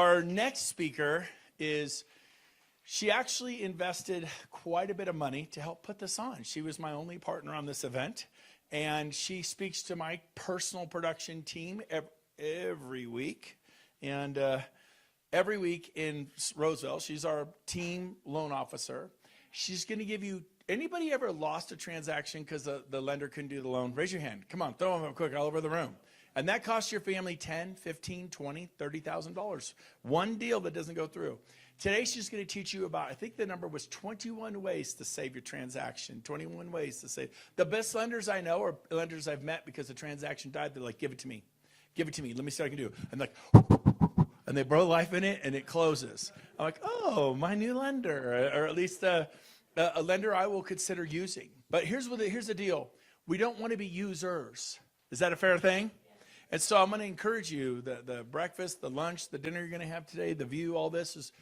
Our next speaker she actually invested quite a bit of money to help put this on. She was my only partner on this event, and she speaks to my personal production team every week. And every week in Roseville, she's our team loan officer. She's going to give you, anybody ever lost a transaction because the lender couldn't do the loan? Raise your hand. Come on, throw them up quick all over the room. And that costs your family $10, $15, $20, $30,000. One deal that doesn't go through. Today she's going to teach you about, I think the number was 21 ways to save your transaction. 21 ways to save. The best lenders I know are lenders I've met because the transaction died. They're like, give it to me. Give it to me. Let me see what I can do. And like, and they blow life in it and it closes. I'm like, oh, my new lender, or at least a lender I will consider using. But here's the deal. We don't want to be users. Is that a fair thing? And so I'm going to encourage you, the breakfast, the lunch, the dinner you're going to have today, the view, all this is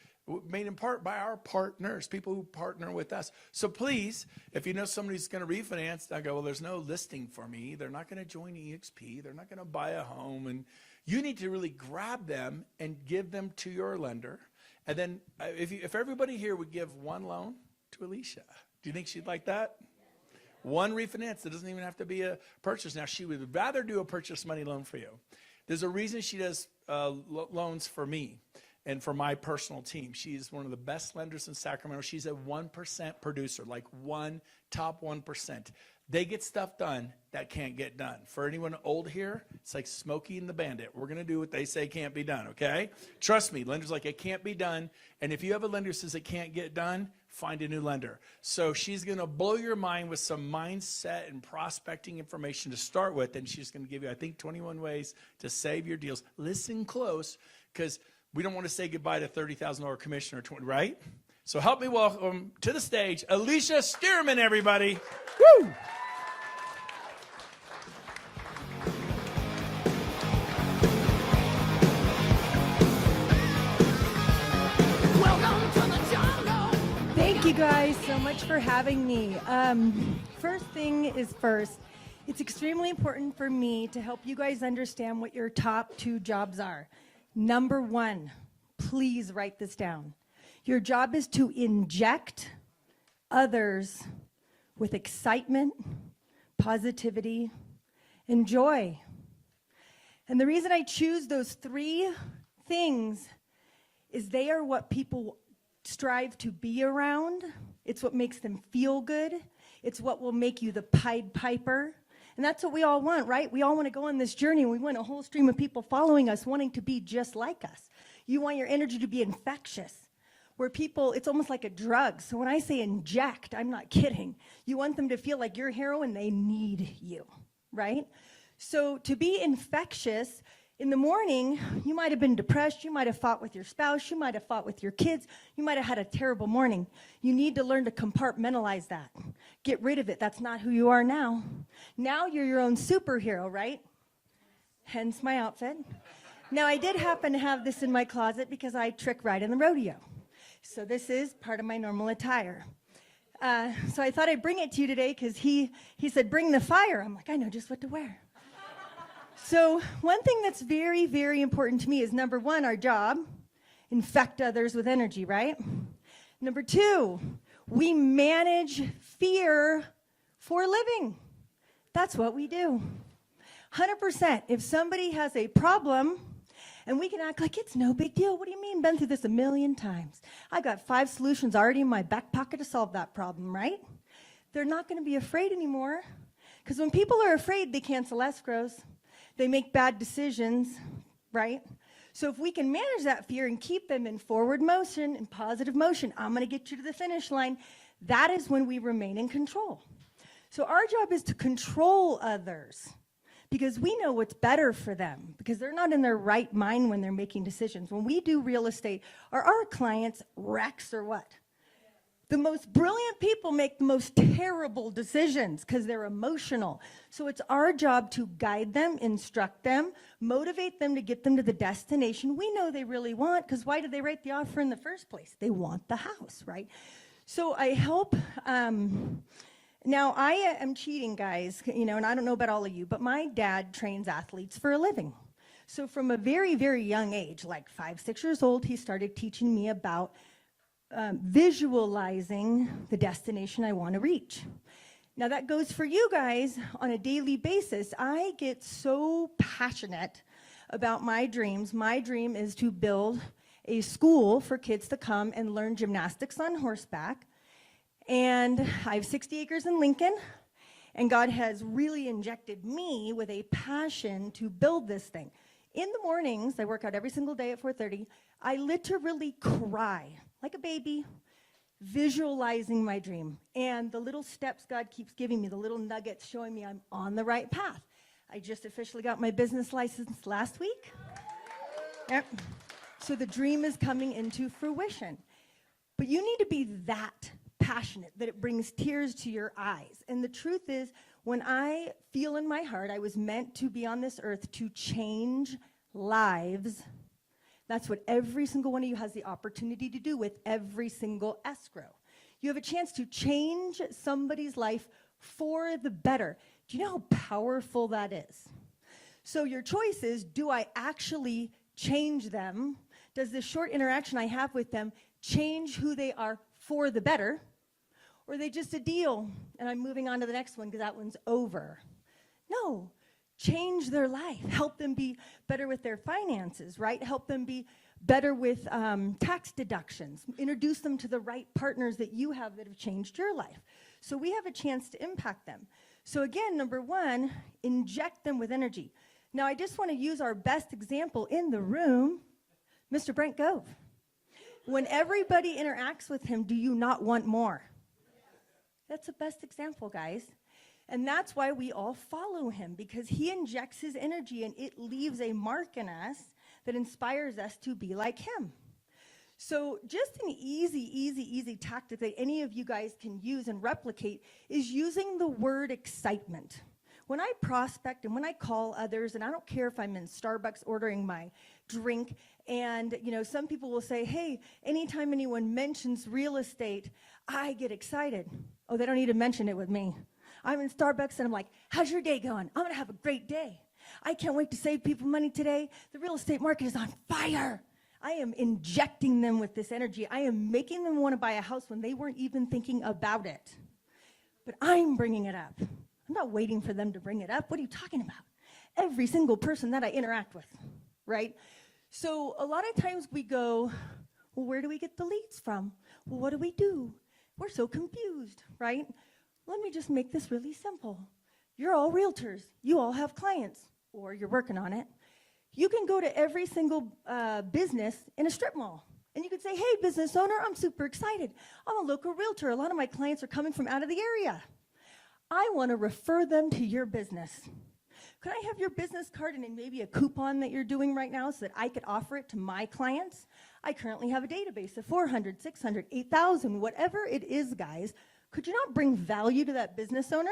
made in part by our partners, people who partner with us. So please, if you know somebody's going to refinance, I go, well, there's no listing for me. They're not going to join EXP. They're not going to buy a home. And you need to really grab them and give them to your lender. And then if everybody here would give one loan to Alicia, do you think she'd like that? One refinance. It doesn't even have to be a purchase. Now, she would rather do a purchase money loan for you. There's a reason she does loans for me and for my personal team. She's one of the best lenders in Sacramento. She's a 1% producer, like top 1%. They get stuff done that can't get done. For anyone old here, it's like Smokey and the Bandit. We're going to do what they say can't be done, okay? Trust me, lenders like, it can't be done. And if you have a lender who says it can't get done, find a new lender. So she's going to blow your mind with some mindset and prospecting information to start with. And she's going to give you, I think, 21 ways to save your deals. Listen close, because we don't want to say goodbye to $30,000 commission or 20, right? So help me welcome to the stage, Alicia Stearman, everybody. Woo! Thank you guys so much for having me. First thing is first, it's extremely important for me to help you guys understand what your top 2 jobs are. Number 1, please write this down. Your job is to inject others with excitement, positivity, and joy. And the reason I choose those 3 things is they are what people strive to be around. It's what makes them feel good. It's what will make you the Pied Piper. And that's what we all want, right? We all want to go on this journey, and we want a whole stream of people following us, wanting to be just like us. You want your energy to be infectious, where people, it's almost like a drug. So when I say inject, I'm not kidding. You want them to feel like you're heroin, they need you, right? So to be infectious, in the morning, you might have been depressed, you might have fought with your spouse, you might have fought with your kids, you might have had a terrible morning. You need to learn to compartmentalize that. Get rid of it. That's not who you are now. Now you're your own superhero, right? Hence my outfit. Now, I did happen to have this in my closet because I trick ride in the rodeo. So this is part of my normal attire. So I thought I'd bring it to you today because he said, bring the fire. I'm like, I know just what to wear. So one thing that's very, very important to me is, number 1, our job, infect others with energy, right? Number 2, we manage fear for a living. That's what we do. 100%. If somebody has a problem, and we can act like it's no big deal. What do you mean? Been through this a million times. I got 5 solutions already in my back pocket to solve that problem, right? They're not going to be afraid anymore. Because when people are afraid, they cancel escrows. They make bad decisions, right? So if we can manage that fear and keep them in forward motion, in positive motion, I'm going to get you to the finish line, that is when we remain in control. So our job is to control others, because we know what's better for them, because they're not in their right mind when they're making decisions. When we do real estate, are our clients wrecks or what? The most brilliant people make the most terrible decisions because they're emotional. So it's our job to guide them, instruct them, motivate them to get them to the destination we know they really want, because why did they write the offer in the first place? They want the house, right? So I help. Now, I am cheating, guys, and I don't know about all of you, but my dad trains athletes for a living. So from a very, very young age, like 5, 6 years old, he started teaching me about visualizing the destination I want to reach. Now that goes for you guys on a daily basis. I get so passionate about my dreams. My dream is to build a school for kids to come and learn gymnastics on horseback. And I have 60 acres in Lincoln, and God has really injected me with a passion to build this thing. In the mornings, I work out every single day at 4:30. I literally cry like a baby, visualizing my dream. And the little steps God keeps giving me, the little nuggets showing me I'm on the right path. I just officially got my business license last week. Yep. So the dream is coming into fruition. But you need to be that passionate that it brings tears to your eyes. And the truth is, when I feel in my heart I was meant to be on this earth to change lives, that's what every single one of you has the opportunity to do with every single escrow. You have a chance to change somebody's life for the better. Do you know how powerful that is? So your choice is, do I actually change them? Does this short interaction I have with them change who they are for the better? Or are they just a deal and I'm moving on to the next one because that one's over? No. Change their life. Help them be better with their finances, right? Help them be better with tax deductions. Introduce them to the right partners that you have that have changed your life. So we have a chance to impact them. So again, number one, inject them with energy. Now I just want to use our best example in the room, Mr. Brent Gove. When everybody interacts with him, do you not want more? That's the best example, guys. And that's why we all follow him, because he injects his energy and it leaves a mark in us that inspires us to be like him. So just an easy tactic that any of you guys can use and replicate is using the word excitement. When I prospect and when I call others, and I don't care if I'm in Starbucks ordering my drink, and some people will say, hey, anytime anyone mentions real estate, I get excited. Oh, they don't need to mention it with me. I'm in Starbucks and I'm like, how's your day going? I'm gonna have a great day. I can't wait to save people money today. The real estate market is on fire. I am injecting them with this energy. I am making them want to buy a house when they weren't even thinking about it. But I'm bringing it up. I'm not waiting for them to bring it up. What are you talking about? Every single person that I interact with, right? So a lot of times we go, well, where do we get the leads from? Well, what do we do? We're so confused, right? Let me just make this really simple. You're all realtors. You all have clients, or you're working on it. You can go to every single business in a strip mall, and you can say, hey, business owner, I'm super excited. I'm a local realtor. A lot of my clients are coming from out of the area. I want to refer them to your business. Could I have your business card and maybe a coupon that you're doing right now so that I could offer it to my clients? I currently have a database of 400, 600, 8,000, whatever it is, guys. Could you not bring value to that business owner?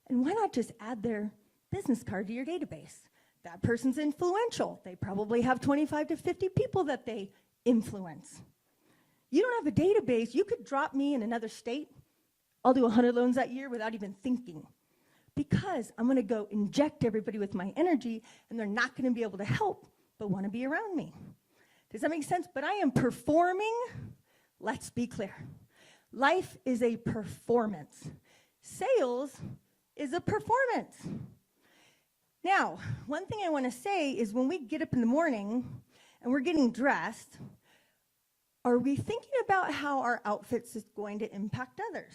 And why not just add their business card to your database? That person's influential. They probably have 25 to 50 people that they influence. You don't have a database. You could drop me in another state. I'll do 100 loans that year without even thinking, because I'm going to go inject everybody with my energy, and they're not going to be able to help but want to be around me. Does that make sense? But I am performing. Let's be clear. Life is a performance. Sales is a performance. Now, one thing I want to say is when we get up in the morning and we're getting dressed, are we thinking about how our outfits is going to impact others?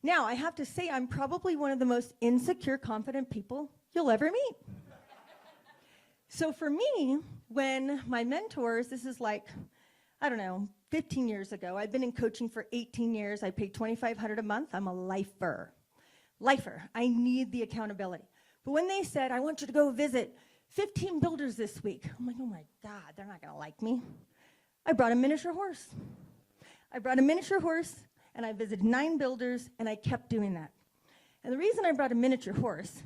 Now, I have to say I'm probably one of the most insecure, confident people you'll ever meet. So for me, when my mentors, this is like, I don't know, 15 years ago. I've been in coaching for 18 years. I pay $2,500 a month. I'm a lifer. I need the accountability. But when they said, I want you to go visit 15 builders this week, I'm like, oh my God, they're not gonna like me. I brought a miniature horse. And I visited 9 builders, and I kept doing that. And the reason I brought a miniature horse,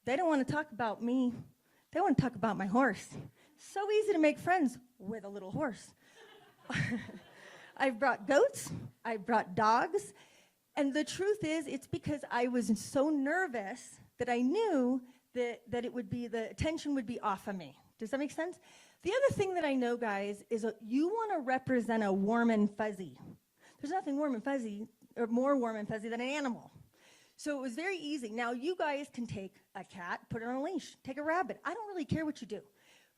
they don't want to talk about me. They want to talk about my horse. So easy to make friends with a little horse. I've brought goats, I've brought dogs, and the truth is, it's because I was so nervous that I knew that it would be, the attention would be off of me. Does that make sense? The other thing that I know, guys, is you want to represent a warm and fuzzy. There's nothing warm and fuzzy, or more warm and fuzzy than an animal. So it was very easy. Now, you guys can take a cat, put it on a leash, take a rabbit. I don't really care what you do.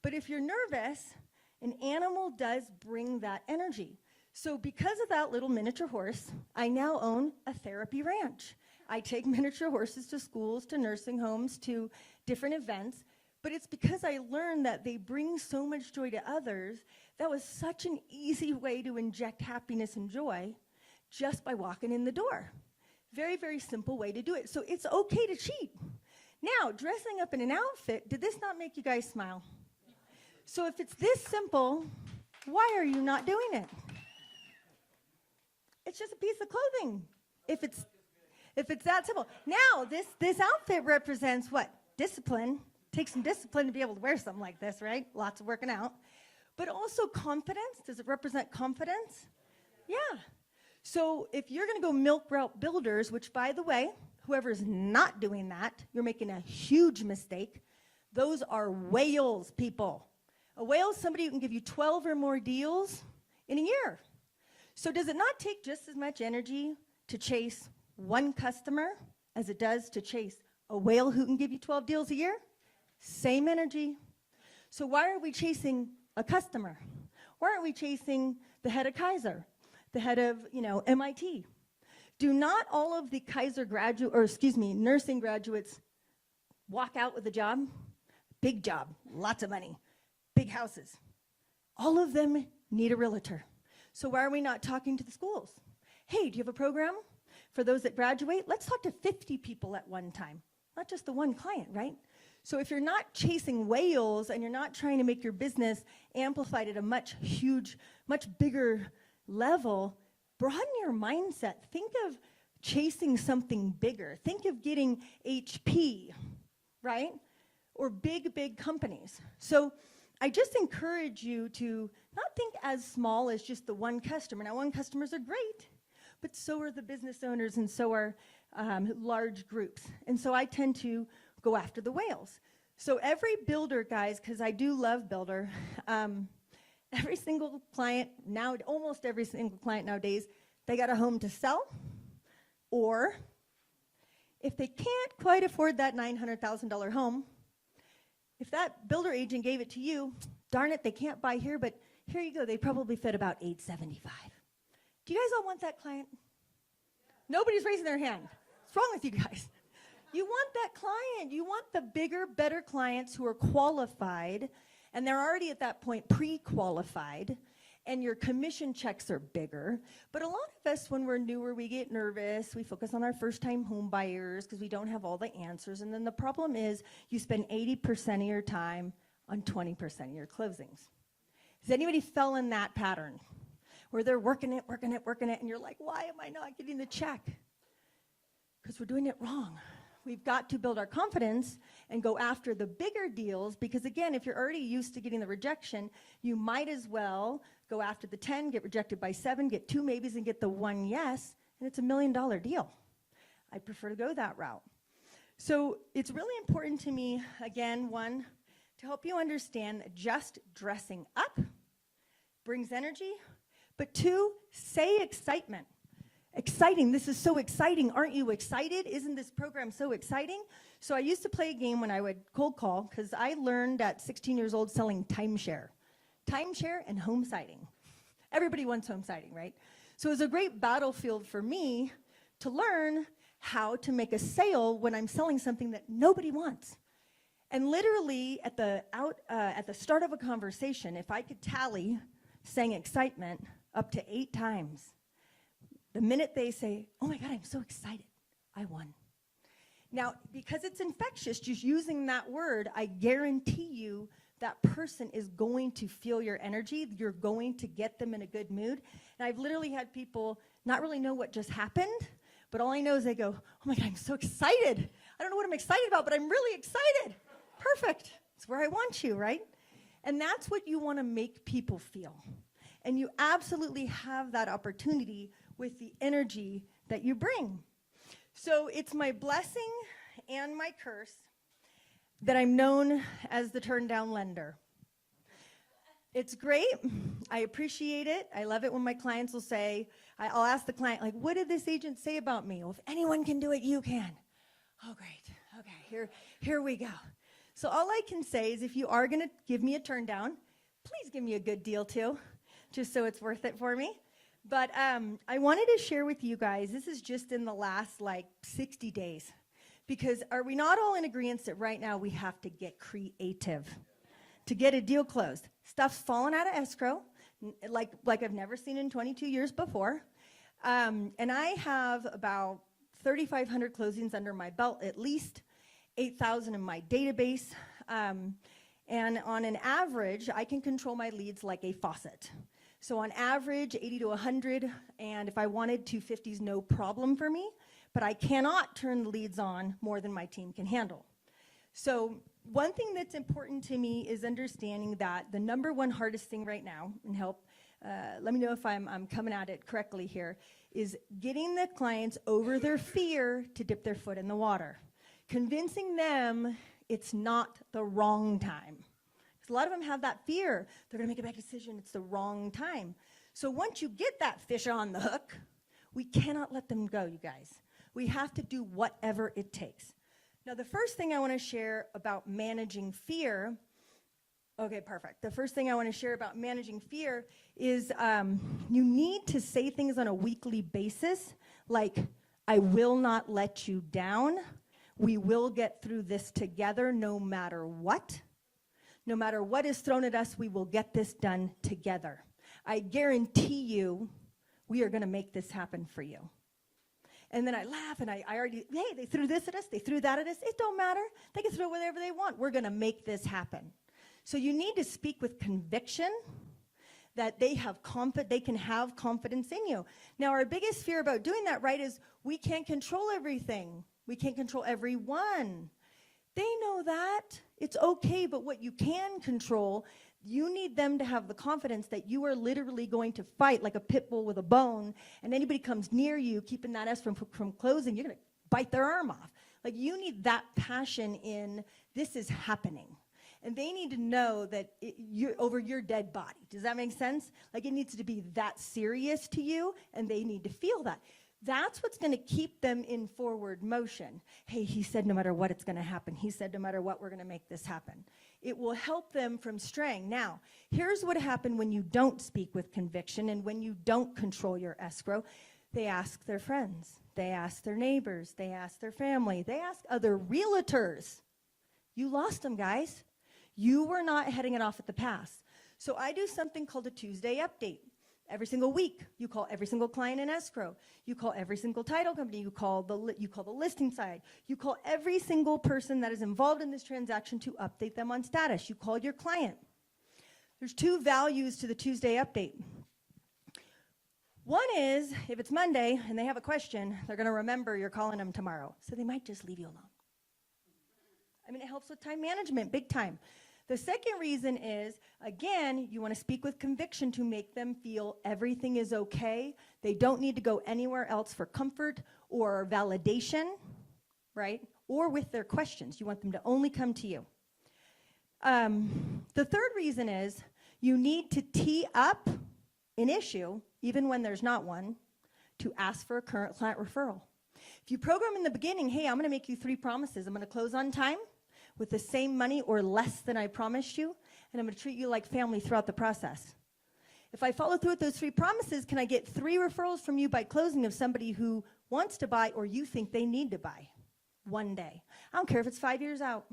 But if you're nervous, an animal does bring that energy. So because of that little miniature horse, I now own a therapy ranch. I take miniature horses to schools, to nursing homes, to different events. But it's because I learned that they bring so much joy to others. That was such an easy way to inject happiness and joy just by walking in the door. Very, very simple way to do it. So it's okay to cheat. Now, dressing up in an outfit, did this not make you guys smile? So if it's this simple, why are you not doing it? It's just a piece of clothing. If it's that simple. Now, this outfit represents what? Discipline. Takes some discipline to be able to wear something like this, right? Lots of working out. But also confidence. Does it represent confidence? Yeah. So if you're going to go milk route builders, which, by the way, whoever's not doing that, you're making a huge mistake. Those are whales, people. A whale is somebody who can give you 12 or more deals in a year. So does it not take just as much energy to chase one customer as it does to chase a whale who can give you 12 deals a year? Same energy. So why are we chasing a customer? Why aren't we chasing the head of Kaiser, the head of, MIT? Do not all of the Kaiser nursing graduates walk out with a job? Big job, lots of money, big houses. All of them need a realtor. So why are we not talking to the schools? Hey, do you have a program for those that graduate? Let's talk to 50 people at one time, not just the one client, right? So if you're not chasing whales and you're not trying to make your business amplified at a much bigger level, broaden your mindset. Think of chasing something bigger. Think of getting HP, right? Or big companies. So I just encourage you to not think as small as just the one customer. Now, one customers are great, but so are the business owners and so are large groups. And so I tend to go after the whales. So every builder, guys, because I do love builder, every single client now, almost every single client nowadays, they got a home to sell, or if they can't quite afford that $900,000 home, if that builder agent gave it to you, darn it, they can't buy here, but here you go, they probably fit about $875. Do you guys all want that client? Nobody's raising their hand. What's wrong with you guys? You want that client. You want the bigger, better clients who are qualified, and they're already at that point pre-qualified, and your commission checks are bigger. But a lot of us, when we're newer, we get nervous. We focus on our first-time home buyers because we don't have all the answers. And then the problem is you spend 80% of your time on 20% of your closings. Has anybody fell in that pattern where they're working it, and you're like, why am I not getting the check? Because we're doing it wrong. We've got to build our confidence and go after the bigger deals because, again, if you're already used to getting the rejection, you might as well go after the 10, get rejected by 7, get 2 maybes, and get the 1 yes, and it's $1 million deal. I prefer to go that route. So it's really important to me, again, 1, to help you understand that just dressing up brings energy, but 2, say excitement. Exciting, this is so exciting. Aren't you excited? Isn't this program so exciting? So I used to play a game when I would cold call because I learned at 16 years old selling timeshare. Timeshare and home siting. Everybody wants home siting, right? So it was a great battlefield for me to learn how to make a sale when I'm selling something that nobody wants. And literally at the start of a conversation, if I could tally saying excitement up to 8 times, the minute they say, oh my God, I'm so excited, I won. Now, because it's infectious, just using that word, I guarantee you that person is going to feel your energy. You're going to get them in a good mood. And I've literally had people not really know what just happened, but all I know is they go, oh my God, I'm so excited. I don't know what I'm excited about, but I'm really excited. Perfect. It's where I want you, right? And that's what you want to make people feel. And you absolutely have that opportunity with the energy that you bring. So it's my blessing and my curse that I'm known as the turn down lender. It's great. I appreciate it. I love it when my clients will say, I'll ask the client, like, what did this agent say about me? Well, if anyone can do it, you can. Oh, great. Okay, here we go. So all I can say is if you are going to give me a turn down, please give me a good deal too, just so it's worth it for me. But I wanted to share with you guys, this is just in the last 60 days, because are we not all in agreement that right now we have to get creative to get a deal closed? Stuff's fallen out of escrow, like I've never seen in 22 years before. And I have about 3,500 closings under my belt, at least 8,000 in my database. And on an average, I can control my leads like a faucet. So on average, 80 to 100, and if I wanted, 250 is no problem for me, but I cannot turn the leads on more than my team can handle. So one thing that's important to me is understanding that the number one hardest thing right now, and let me know if I'm coming at it correctly here, is getting the clients over their fear to dip their foot in the water. Convincing them it's not the wrong time. Because a lot of them have that fear. They're going to make a bad decision. It's the wrong time. So once you get that fish on the hook, we cannot let them go, you guys. We have to do whatever it takes. Now, the first thing I want to share about managing fear, okay, perfect. The first thing I want to share about managing fear is you need to say things on a weekly basis, like, I will not let you down. We will get through this together no matter what. No matter what is thrown at us, we will get this done together. I guarantee you we are going to make this happen for you. And then I laugh and I already, hey, they threw this at us, they threw that at us. It don't matter. They can throw whatever they want. We're going to make this happen. So you need to speak with conviction that they can have confidence in you. Now, our biggest fear about doing that, right, is we can't control everything. We can't control everyone. They know that. It's okay, but what you can control, you need them to have the confidence that you are literally going to fight like a pit bull with a bone, and anybody comes near you, keeping that S from closing, you're going to bite their arm off. Like, you need that passion in this is happening. And they need to know that you're over your dead body. Does that make sense? Like, it needs to be that serious to you, and they need to feel that. That's what's going to keep them in forward motion. Hey, he said no matter what, it's going to happen. He said no matter what, we're going to make this happen. It will help them from straying. Now, here's what happened when you don't speak with conviction and when you don't control your escrow. They ask their friends. They ask their neighbors. They ask their family. They ask other realtors. You lost them, guys. You were not heading it off at the pass. So I do something called a Tuesday update. Every single week, you call every single client in escrow. You call every single title company. You call the listing side. You call every single person that is involved in this transaction to update them on status. You call your client. There's two values to the Tuesday update. One is, if it's Monday and they have a question, they're going to remember you're calling them tomorrow. So they might just leave you alone. I mean, it helps with time management, big time. The second reason is, again, you want to speak with conviction to make them feel everything is okay. They don't need to go anywhere else for comfort or validation, right? Or with their questions. You want them to only come to you. The third reason is you need to tee up an issue, even when there's not one, to ask for a current client referral. If you program in the beginning, hey, I'm going to make you 3 promises. I'm going to close on time, with the same money or less than I promised you, and I'm going to treat you like family throughout the process. If I follow through with those 3 promises, can I get 3 referrals from you by closing of somebody who wants to buy or you think they need to buy one day? I don't care if it's 5 years out.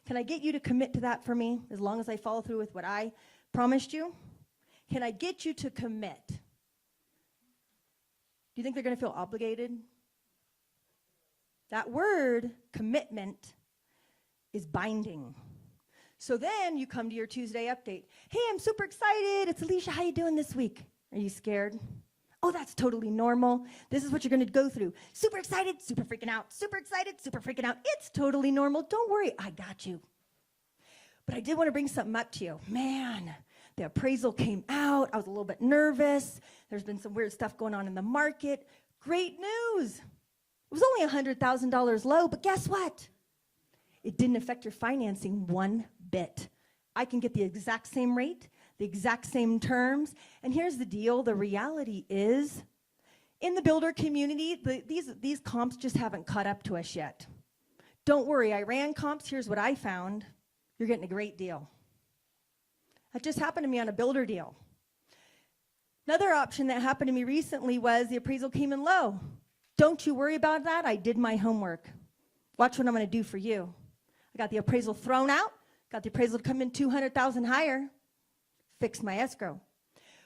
Can I get you to commit to that for me as long as I follow through with what I promised you? Can I get you to commit? Do you think they're going to feel obligated? That word, commitment, is binding. So then you come to your Tuesday update. Hey, I'm super excited. It's Alicia. How you doing this week? Are you scared? Oh, that's totally normal. This is what you're going to go through. Super excited, super freaking out. Super excited, super freaking out. It's totally normal. Don't worry. I got you. But I did want to bring something up to you. Man, the appraisal came out. I was a little bit nervous. There's been some weird stuff going on in the market. Great news. It was only $100,000 low, but guess what? It didn't affect your financing one bit. I can get the exact same rate, the exact same terms. And here's the deal. The reality is, in the builder community, these comps just haven't caught up to us yet. Don't worry, I ran comps. Here's what I found. You're getting a great deal. That just happened to me on a builder deal. Another option that happened to me recently was the appraisal came in low. Don't you worry about that. I did my homework. Watch what I'm going to do for you. I got the appraisal thrown out, got the appraisal to come in $200,000 higher, fixed my escrow.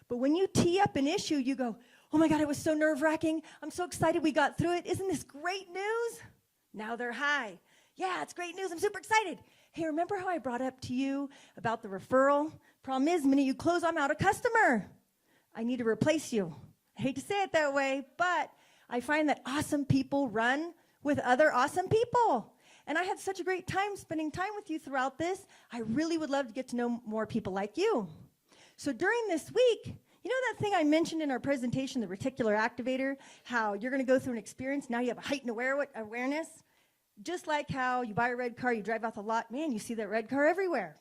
But when you tee up an issue, you go, oh my God, it was so nerve-wracking. I'm so excited we got through it. Isn't this great news? Now they're high. Yeah, it's great news. I'm super excited. Hey, remember how I brought up to you about the referral? Problem is, the minute you close, I'm out of customer. I need to replace you. I hate to say it that way, but I find that awesome people run with other awesome people. And I had such a great time spending time with you throughout this. I really would love to get to know more people like you. So during this week, you know that thing I mentioned in our presentation, the reticular activator, how you're going to go through an experience, now you have a heightened awareness? Just like how you buy a red car, you drive out the lot, man, you see that red car everywhere.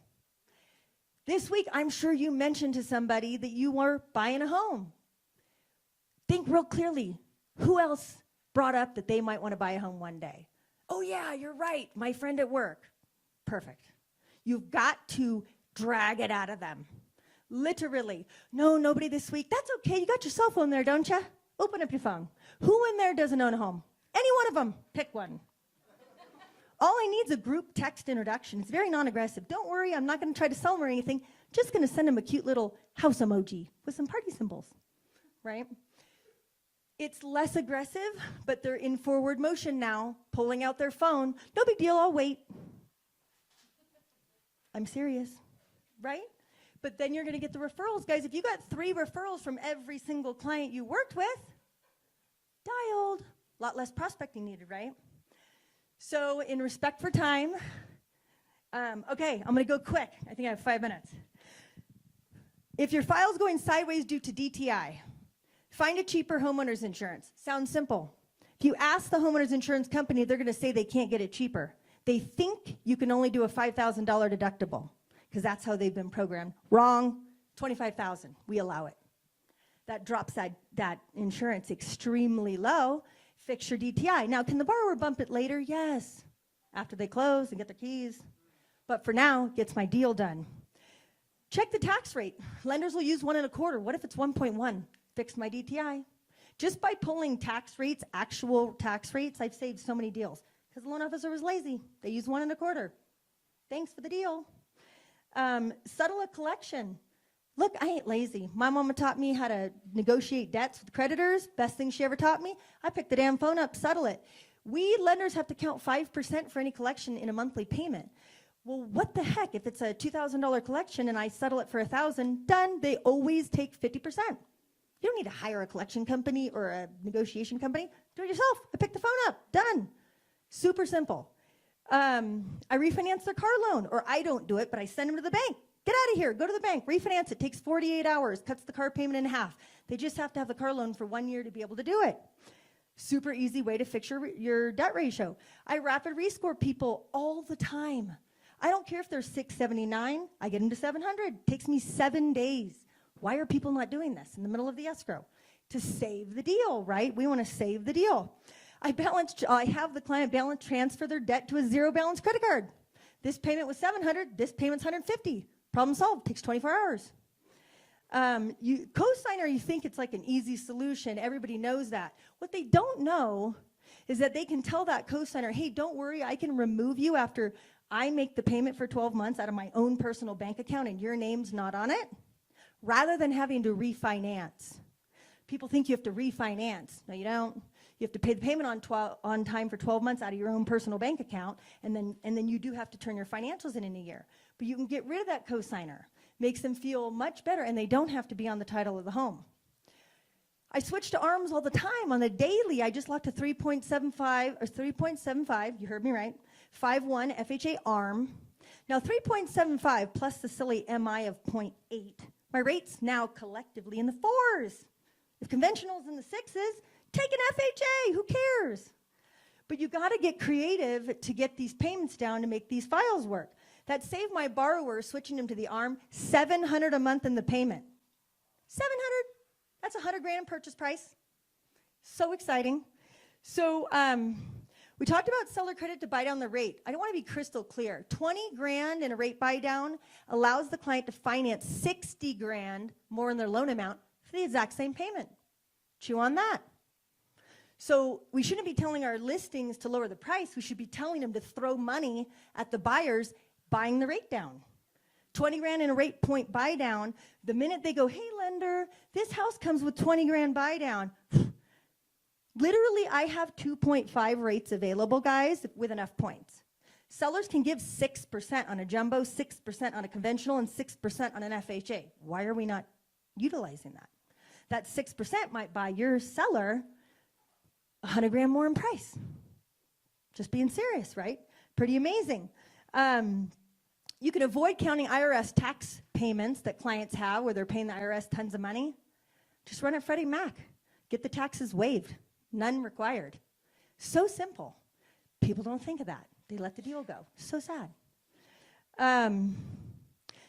This week, I'm sure you mentioned to somebody that you were buying a home. Think real clearly. Who else brought up that they might want to buy a home one day? Oh yeah, you're right, my friend at work. Perfect. You've got to drag it out of them. Literally. No, nobody this week. That's okay, you got your cell phone there, don't you? Open up your phone. Who in there doesn't own a home? Any one of them, pick one. All I need is a group text introduction. It's very non-aggressive. Don't worry, I'm not going to try to sell them or anything. Just going to send them a cute little house emoji with some party symbols, right? It's less aggressive, but they're in forward motion now, pulling out their phone. No big deal, I'll wait. I'm serious, right? But then you're going to get the referrals. Guys, if you got 3 referrals from every single client you worked with, dialed. A lot less prospecting needed, right? So in respect for time, okay, I'm going to go quick. I think I have 5 minutes. If your file's going sideways due to DTI, find a cheaper homeowner's insurance. Sounds simple. If you ask the homeowner's insurance company, they're going to say they can't get it cheaper. They think you can only do a $5,000 deductible because that's how they've been programmed. Wrong. $25,000. We allow it. That drops that insurance extremely low. Fix your DTI. Now, can the borrower bump it later? Yes. After they close and get their keys. But for now, gets my deal done. Check the tax rate. Lenders will use 1 1/4. What if it's 1.1? Fix my DTI. Just by pulling tax rates, actual tax rates, I've saved so many deals. Because the loan officer was lazy. They used 1 1/4. Thanks for the deal. Settle a collection. Look, I ain't lazy. My mama taught me how to negotiate debts with creditors. Best thing she ever taught me. I picked the damn phone up, settle it. We lenders have to count 5% for any collection in a monthly payment. Well, what the heck? If it's a $2,000 collection and I settle it for $1,000, done. They always take 50%. You don't need to hire a collection company or a negotiation company. Do it yourself. I picked the phone up, done. Super simple. I refinance their car loan, or I don't do it, but I send them to the bank. Get out of here, go to the bank, refinance it, takes 48 hours, cuts the car payment in half. They just have to have the car loan for 1 year to be able to do it. Super easy way to fix your debt ratio. I rapid rescore people all the time. I don't care if they're 679, I get them to 700. Takes me 7 days. Why are people not doing this in the middle of the escrow? To save the deal, right? We want to save the deal. I have the client balance transfer their debt to a 0 balance credit card. This payment was 700, this payment's 150. Problem solved, takes 24 hours. Co-signer, you think it's like an easy solution. Everybody knows that. What they don't know is that they can tell that co-signer, hey, don't worry, I can remove you after I make the payment for 12 months out of my own personal bank account and your name's not on it, rather than having to refinance. People think you have to refinance. No, you don't. You have to pay the payment on time for 12 months out of your own personal bank account, and then you do have to turn your financials in a year. But you can get rid of that co-signer. Makes them feel much better, and they don't have to be on the title of the home. I switch to ARMs all the time. On the daily, I just locked a 3.75, or 3.75, you heard me right, 5.1 FHA ARM. Now 3.75 plus the silly MI of 0.8. My rate's now collectively in the 4s. If conventional's in the 6s, take an FHA, who cares? But you got to get creative to get these payments down to make these files work. That saved my borrower, switching him to the ARM, $700 a month in the payment. 700, that's $100,000 in purchase price. So exciting. So we talked about seller credit to buy down the rate. I don't want to be crystal clear. $20,000 in a rate buy down allows the client to finance $60,000 more in their loan amount for the exact same payment. Chew on that. So we shouldn't be telling our listings to lower the price. We should be telling them to throw money at the buyers buying the rate down. $20,000 in a rate point buy down. The minute they go, hey lender, this house comes with $20,000 buy down. Literally, I have 2.5 rates available, guys, with enough points. Sellers can give 6% on a jumbo, 6% on a conventional, and 6% on an FHA. Why are we not utilizing that? That 6% might buy your seller $100,000 more in price. Just being serious, right? Pretty amazing. You can avoid counting IRS tax payments that clients have where they're paying the IRS tons of money. Just run it Freddie Mac. Get the taxes waived. None required. So simple. People don't think of that. They let the deal go. So sad.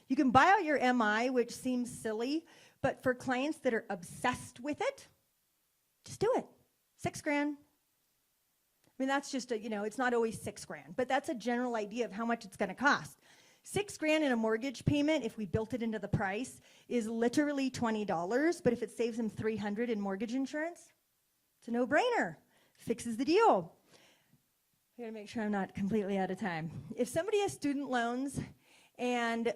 You can buy out your MI, which seems silly, but for clients that are obsessed with it, just do it. $6,000. I mean, that's just it's not always $6,000, but that's a general idea of how much it's going to cost. $6,000 in a mortgage payment, if we built it into the price, is literally $20, but if it saves them $300 in mortgage insurance, it's a no-brainer. Fixes the deal. I gotta make sure I'm not completely out of time. If somebody has student loans and,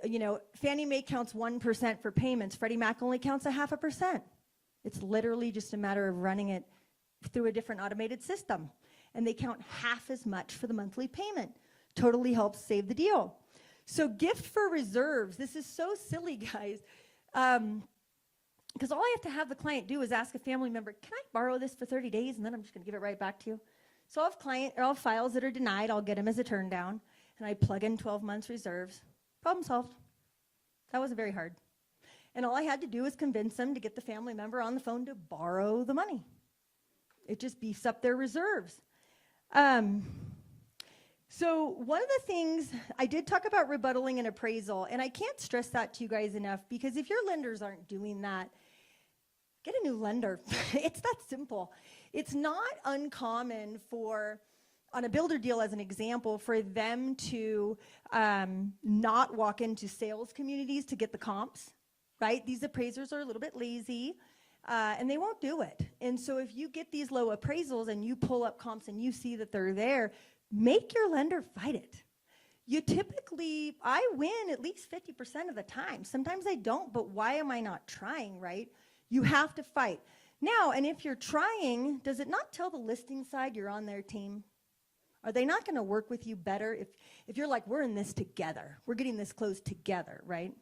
Fannie Mae counts 1% for payments, Freddie Mac only counts 0.5%. It's literally just a matter of running it through a different automated system. And they count half as much for the monthly payment. Totally helps save the deal. So gift for reserves. This is so silly, guys. Because all I have to have the client do is ask a family member, can I borrow this for 30 days? And then I'm just going to give it right back to you. So I'll have files that are denied. I'll get them as a turn down. And I plug in 12 months reserves. Problem solved. That wasn't very hard. And all I had to do was convince them to get the family member on the phone to borrow the money. It just beefs up their reserves. So one of the things, I did talk about rebuttaling and appraisal, and I can't stress that to you guys enough, because if your lenders aren't doing that, get a new lender. It's that simple. It's not uncommon for, on a builder deal as an example, for them to not walk into sales communities to get the comps, right? These appraisers are a little bit lazy. And they won't do it. And so if you get these low appraisals and you pull up comps and you see that they're there, make your lender fight it. I win at least 50% of the time. Sometimes I don't, but why am I not trying, right? You have to fight. Now, and if you're trying, does it not tell the listing side you're on their team? Are they not going to work with you better if you're like, we're in this together. We're getting this closed together, right?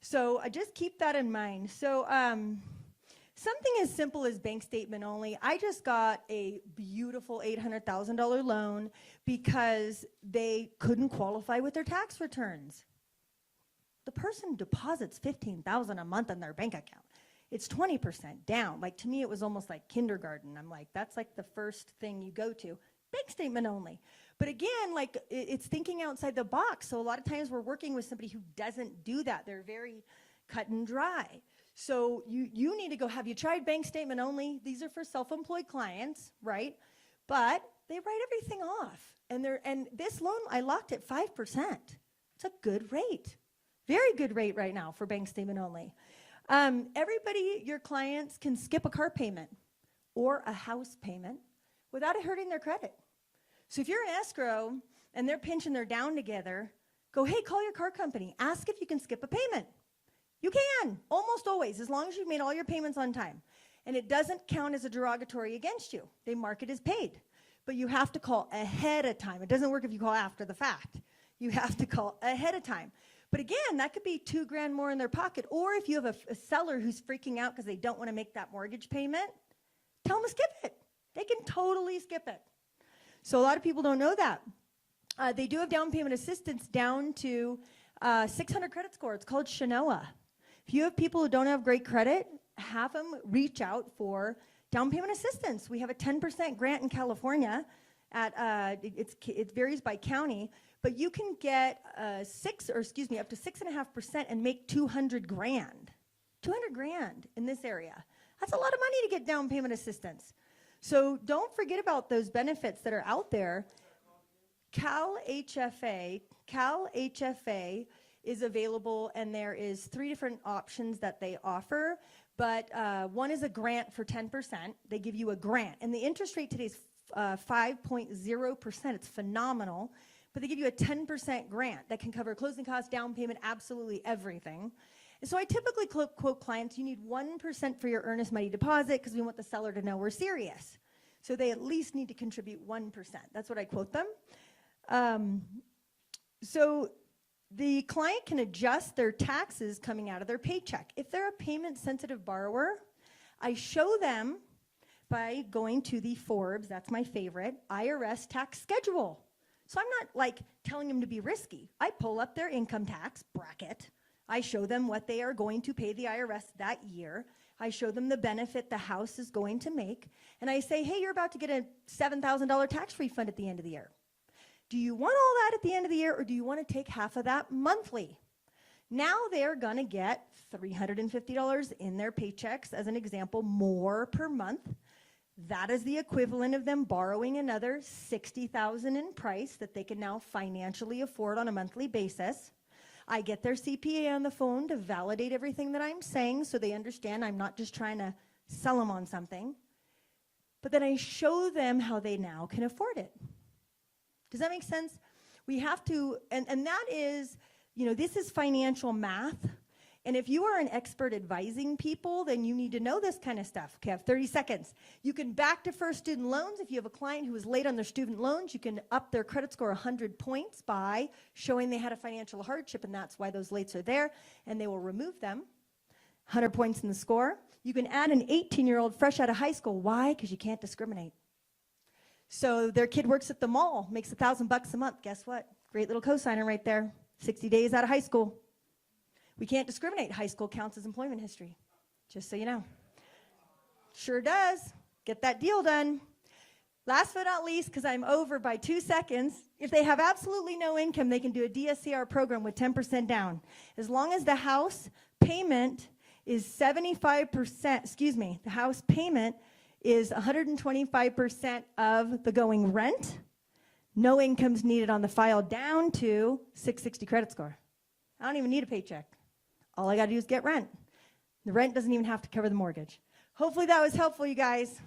So just keep that in mind. So something as simple as bank statement only. I just got a beautiful $800,000 loan because they couldn't qualify with their tax returns. The person deposits $15,000 a month in their bank account. It's 20% down. Like, to me, it was almost like kindergarten. I'm like, that's like the first thing you go to. Bank statement only. But again, like, it's thinking outside the box. So a lot of times we're working with somebody who doesn't do that. They're very cut and dry. So you need to go, have you tried bank statement only? These are for self-employed clients, right? But they write everything off. And this loan, I locked at 5%. It's a good rate. Very good rate right now for bank statement only. Everybody, your clients, can skip a car payment or a house payment without it hurting their credit. So if you're in escrow and they're pinching their down together, go, hey, call your car company. Ask if you can skip a payment. You can, almost always, as long as you've made all your payments on time. And it doesn't count as a derogatory against you. They mark it as paid. But you have to call ahead of time. It doesn't work if you call after the fact. You have to call ahead of time. But again, that could be $2,000 more in their pocket. Or if you have a seller who's freaking out because they don't want to make that mortgage payment, tell them to skip it. They can totally skip it. So a lot of people don't know that. They do have down payment assistance down to 600 credit score. It's called Shanoa. If you have people who don't have great credit, have them reach out for down payment assistance. We have a 10% grant in California It varies by county, but you can get up to 6.5% and make 200 grand. 200 grand in this area. That's a lot of money to get down payment assistance. So don't forget about those benefits that are out there. Cal HFA is available, and there is 3 different options that they offer. But one is a grant for 10%. They give you a grant, and the interest rate today is 5.0%. It's phenomenal. But they give you a 10% grant that can cover closing costs, down payment, absolutely everything. And so I typically quote clients, you need 1% for your earnest money deposit because we want the seller to know we're serious. So they at least need to contribute 1%. That's what I quote them. So the client can adjust their taxes coming out of their paycheck. If they're a payment-sensitive borrower, I show them by going to the Forbes, that's my favorite, IRS tax schedule. So I'm not like telling them to be risky. I pull up their income tax bracket. I show them what they are going to pay the IRS that year. I show them the benefit the house is going to make. And I say, hey, you're about to get a $7,000 tax refund at the end of the year. Do you want all that at the end of the year, or do you want to take half of that monthly? Now they're going to get $350 in their paychecks, as an example, more per month. That is the equivalent of them borrowing another $60,000 in price that they can now financially afford on a monthly basis. I get their CPA on the phone to validate everything that I'm saying so they understand I'm not just trying to sell them on something. But then I show them how they now can afford it. Does that make sense? We have to, and that is, this is financial math. And if you are an expert advising people, then you need to know this kind of stuff. Okay, I have 30 seconds. You can back defer student loans. If you have a client who is late on their student loans, you can up their credit score 100 points by showing they had a financial hardship, and that's why those lates are there, and they will remove them. 100 points in the score. You can add an 18-year-old fresh out of high school. Why? Because you can't discriminate. So their kid works at the mall, makes $1,000 a month. Guess what? Great little cosigner right there. 60 days out of high school. We can't discriminate. High school counts as employment history, just so you know. Sure does. Get that deal done. Last but not least, because I'm over by 2 seconds, if they have absolutely no income, they can do a DSCR program with 10% down. As long as the house payment is 75%, the house payment is 125% of the going rent, no income's needed on the file down to 660 credit score. I don't even need a paycheck. All I got to do is get rent. The rent doesn't even have to cover the mortgage. Hopefully that was helpful, you guys.